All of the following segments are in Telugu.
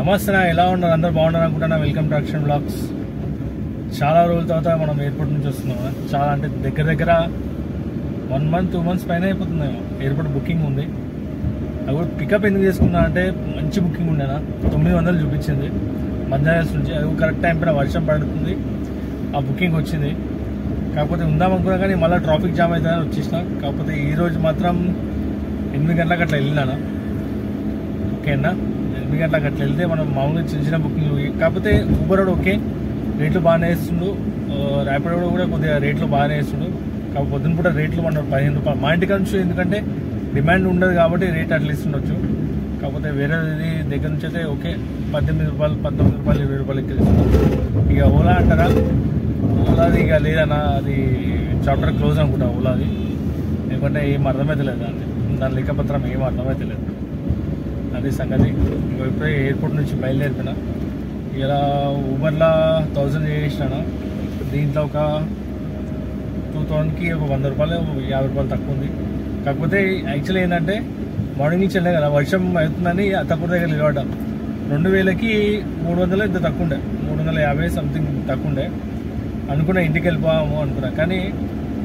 నమస్తే, ఎలా ఉన్నారు? అందరు బాగున్నారు అనుకుంటున్నా. Welcome to Akshan blogs. చాలా రోజుల తర్వాత మనం ఎయిర్పోర్ట్ నుంచి వస్తున్నాం. చాలా అంటే దగ్గర 1 month 2 months పైన అయిపోతుంది. ఎయిర్పోర్ట్ బుకింగ్ ఉంది. అది కూడా పికప్ ఎందుకు చేసుకున్నా అంటే మంచి బుకింగ్ ఉండేనా, 900 చూపించింది బంజారాస్ నుంచి. అది కరెక్ట్ టైం పైన వర్షం పడుతుంది, ఆ బుకింగ్ వచ్చింది. కాకపోతే ఉందామనుకున్నా కానీ మళ్ళీ ట్రాఫిక్ జామ్ అవుతుందని వచ్చేసిన. కాకపోతే ఈరోజు మాత్రం 8 గంటలకు అట్లా వెళ్ళినాను. ఓకేనా, 8 గంటలకు అట్లా వెళ్తే మనం మామూలుగా చిన్న బుకింగ్. కాకపోతే ఊబర్ కూడా ఓకే, రేట్లు బాగానే వేస్తుండు. ర్యాపిడో కూడా కొద్దిగా రేట్లు బాగానే వేస్తుండు. కాకపోతే పొద్దున పూట రేట్లు మనం 15 రూపాయలు మా ఇంటికి నుంచి, ఎందుకంటే డిమాండ్ ఉండదు కాబట్టి రేట్ అట్లా ఇస్తుండొచ్చు. కాకపోతే వేరేది దగ్గర నుంచి అయితే ఓకే, 18 రూపాయలు 19 రూపాయలు 20 రూపాయలు ఎక్కిస్తున్నాం. ఇక ఓలా అంటారా, ఓలాది ఇక లేదన్నా, అది చాప్టర్ క్లోజ్ అనుకుంటా ఓలాది. ఎందుకంటే ఏం అర్థమైతే లేదు దాని లెక్కపత్రం, ఏం అర్థమైతే లేదు. అది సంగతి. ఇప్పుడే ఎయిర్పోర్ట్ నుంచి బయలుదేరిపోయినా. ఇలా ఊబర్లో 1000 చేసినా, దీంట్లో ఒక 2000కి ఒక 100 రూపాయలు 50 రూపాయలు తక్కువ ఉంది. కాకపోతే యాక్చువల్లీ ఏంటంటే మార్నింగ్ నుంచి వెళ్ళే కదా, వర్షం అవుతుందని అత్తపూర్ దగ్గర నిలబడ్డా. 2000కి 300 ఇంత తక్కువ ఉండే, 350 సంథింగ్ తక్కువ ఉండే. అనుకున్నా ఇంటికి వెళ్ళిపోవాము అనుకున్నా, కానీ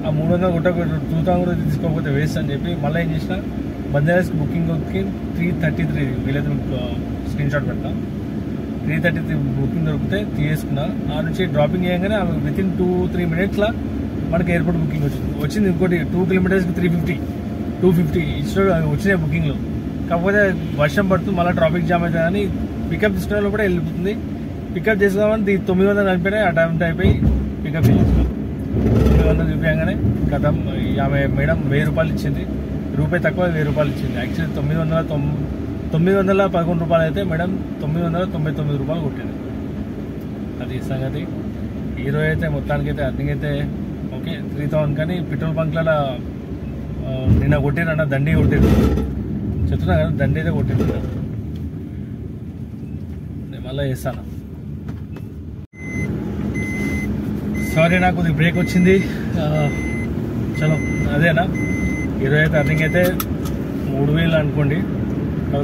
ఆ 300 కొట్ట 2000 కూడా తీసుకోకపోతే వేస్ట్ అని చెప్పి మళ్ళీ ఏం చేసిన, బంజారాస్కి బుకింగ్ 333 వీలైతే స్క్రీన్ షాట్ పెడతా. 333 బుకింగ్ దొరికితే తీసుకున్నా. ఆ నుంచి డ్రాపింగ్ చేయగానే వితిన్ 2-3 minutesలో మనకి ఎయిర్పోర్ట్ బుకింగ్ వచ్చింది. ఇంకోటి 2 kilometersకి 250 ఇచ్చిన వచ్చినాయి బుకింగ్లో. కాకపోతే వర్షం పడుతుంది, మళ్ళీ ట్రాఫిక్ జామ్ అవుతుంది అని పికప్ తీసుకునే కూడా వెళ్ళిపోతుంది. పికప్ చేసుకోవాలని 900 కలిపినాయి. ఆ టైం అయిపోయి పికప్ చేసుకున్నాం. 900 చూపించగానే గతం ఆమె మేడం 1000 రూపాయలు ఇచ్చింది. రూపాయి తక్కువ 1000 రూపాయలు ఇచ్చింది. యాక్చువల్లీ 911 రూపాయలు అయితే మేడం 999 రూపాయలు కొట్టింది. అది సంగతి. ఈరోజు అయితే మొత్తానికైతే అర్నింగ్ అయితే ఓకే 3000. కానీ పెట్రోల్ బంక్లలో నిన్న కొట్టిరన్న దండి కొట్టిరు, చెప్తున్నా కదా, దండి అయితే కొట్టిరు. నేను మళ్ళీ చేస్తాను. సారీ, నాకు కొద్దిగా బ్రేక్ వచ్చింది. చలో అదేనా. ఈరోజు అయితే అర్నింగ్ అయితే 3000 అనుకోండి.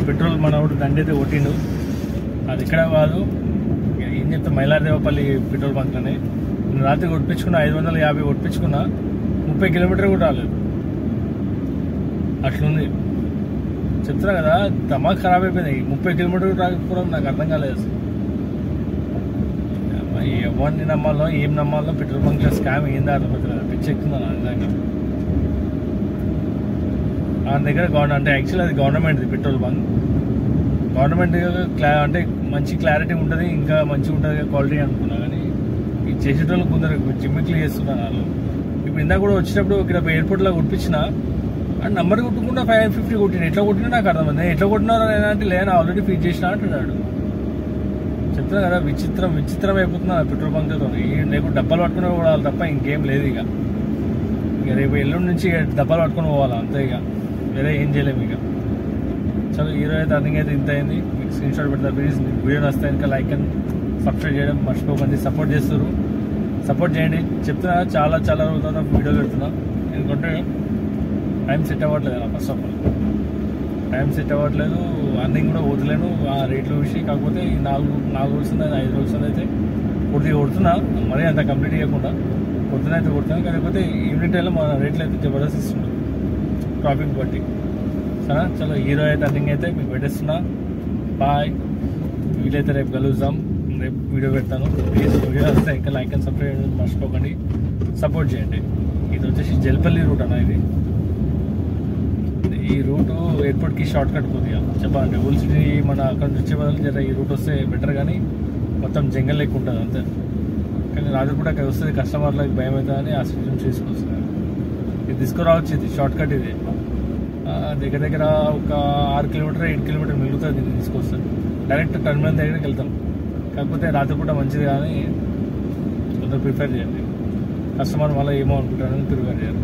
పెట్రోల్ మన దండి అయితే కొట్టిండు. అది ఇక్కడ కాదు, ఏం చెప్తా, మైలారదేవపల్లి పెట్రోల్ బంక్లోనే నేను రాత్రి కొట్టించుకున్నా. 550 కొట్టించుకున్నా, 30 కిలోమీటర్ కూడా రాలేదు. అట్లుంది. చెప్తున్నా కదా, దమాక్ ఖరాబ్ అయిపోయింది. 30 కిలోమీటర్ రాకపోవడం నాకు అర్థం కాలేదు. ఎవరిని నమ్మాలో ఏం నమ్మాలో పెట్రోల్ బంక్లో స్కామ్ ఏందో అర్థమవుతుంది. పిచ్చెక్కుతున్నాను నిజంగా. ఆ దగ్గర అంటే యాక్చువల్లీ అది గవర్నమెంట్ది పెట్రోల్ బంక్. గవర్నమెంట్ అంటే మంచి క్లారిటీ ఉంటుంది, ఇంకా మంచిగా ఉంటుంది క్వాలిటీ అనుకున్నా. కానీ ఈ చేసేటోళ్ళు కొందరు జిమ్మిక్లు చేస్తున్నారు వాళ్ళు. ఇప్పుడు ఇందాక కూడా వచ్చినప్పుడు ఇక్కడ ఎయిర్పోర్ట్లో కొట్టించిన అండ్ నెంబర్ కొట్టుకుంటా 550 కొట్టిన. ఎట్లా కొట్టినా నాకు అర్థమైంది. ఎట్లా కొట్టినారు అంటే లేని ఆల్రెడీ ఫీడ్ చేసిన అంటున్నాడు. చెప్తున్నా కదా, విచిత్రం అయిపోతున్నా పెట్రోల్ బంక్తో. రేపు డబ్బాలు పట్టుకుని పోవాలి తప్ప ఇంకేం లేదు. ఇక రేపు ఎల్లుండి నుంచి డబ్బాలు పట్టుకుని పోవాలి అంతే. ఇక వేరే ఏం చేయలేము. ఇక చలో ఈరోజు అయితే అర్నింగ్ అయితే ఇంత అయింది. మీకు స్క్రీన్ షాట్ పెడతా. వీడియో వస్తాయి ఇంకా లైక్ అండ్ సబ్స్క్రైబ్ చేయడం మర్చిపోకండి. సపోర్ట్ చేస్తారు, సపోర్ట్ చేయండి. చెప్తున్నా చాలా రోజుల తర్వాత వీడియో పెడుతున్నా. ఎందుకంటే టైం సెట్ అవ్వట్లేదు. First of all time set అవ్వట్లేదు. అర్నింగ్ కూడా వదలేను ఆ రేట్లు చూసి. కాకపోతే ఈ 4 రోజులు 5 రోజులు అయితే కొద్దిగా కొడుతున్నా, మరీ అంత కంప్లీట్ చేయకుండా పొద్దున అయితే కొడుతున్నాను. కాకపోతే ఈవినింగ్ టైంలో మన రేట్లు అయితే జబర్దస్త్ ఇస్తుంది ట్రాఫిక్ బట్టి. సరే చలో ఈరోజు అయితే అర్నింగ్ అయితే మీకు పెట్టేస్తున్నా. బాయ్. వీలైతే రేపు కలుద్దాం, రేపు వీడియో పెడతాను. ప్లీజ్ వీడియో వస్తే ఇంకా లైక్ అండ్ సబ్స్క్రైబ్ మర్చిపోకండి, సపోర్ట్ చేయండి. ఇది వచ్చేసి జల్పల్లి రూట్ అన్న. ఈ రూటు ఎయిర్పోర్ట్కి షార్ట్ కట్ కొద్దిగా చెప్పాలంటే. ఓల్డ్ సిటీ మన అక్కడ నుంచి వచ్చే బదులు జర ఈ రూట్ వస్తే బెటర్. కానీ మొత్తం జంగల్ లెక్క ఉంటుంది అంతే. కానీ రాత్రి కూడా అక్కడ వస్తుంది, కస్టమర్లకు భయం అవుతుందని ఆ సిటీ నుంచి తీసుకొస్తున్నారు. ఇది తీసుకురావచ్చు, ఇది షార్ట్ కట్. ఇది దగ్గర ఒక 6 కిలోమీటర్ 7 కిలోమీటర్ మిగులుతుంది. ఇది తీసుకొస్తాను డైరెక్ట్ టర్మినల్ దగ్గరికి వెళ్తాం. కాకపోతే రాత్రిపూట మంచిది కానీ కొంచెం ప్రిఫర్ చేయండి. కస్టమర్ మళ్ళీ ఏమో అనుకుంటారని ప్రిఫర్ చేయాలి.